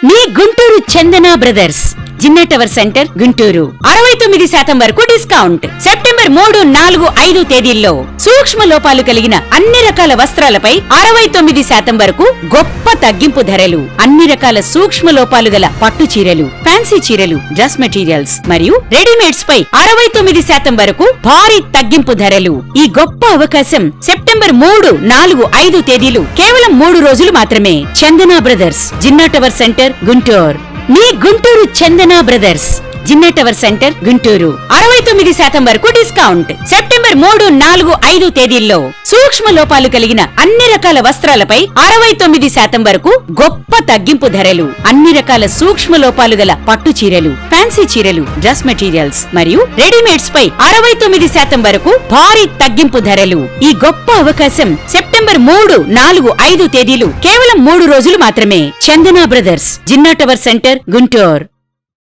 మీ Guntur Chandana brothers Jinnah tower centre Guntur 69% వరకు discount. September 3, 4, 5 తేదీల్లో సూక్ష్మ లోపాలు కలిగిన అన్ని రకాల వస్త్రాలపై 69% వరకు గొప్ప తగ్గింపు ధరలు. అన్ని రకాల సూక్ష్మ లోపాలు గల పట్టు చీరలు, ఫ్యాన్సీ చీరలు, డ్రెస్ మెటీరియల్స్ మరియు రెడీమేడ్స్ పై 69% వరకు భారీ తగ్గింపు ధరలు. ఈ గొప్ప అవకాశం సెప్టెంబర్ 3, 4, 5 తేదీలు కేవలం 3 రోజులు మాత్రమే. Chandana brothers Jinnah tower centre Guntur. మీ Guntur Chandana brothers Jinnah tower centre Guntur 69% వరకు డిస్కౌంట్. సెప్టెంబర్ 3, 4, 5 తేదీల్లో సూక్ష్మ లోపాలు కలిగిన అన్ని రకాల వస్త్రాలపై 69% వరకు గొప్ప తగ్గింపు ధరలు. అన్ని రకాల సూక్ష్మ లోపాలు గల పట్టు చీరలు, ఫ్యాన్సీ చీరలు, డ్రెస్ మెటీరియల్స్ మరియు రెడీమేడ్స్ పై 69% వరకు భారీ తగ్గింపు ధరలు. ఈ గొప్ప అవకాశం సెప్టెంబర్ 3, 4, 5 తేదీలు కేవలం 3 రోజులు మాత్రమే. Chandana brothers Jinnah tower centre Guntur.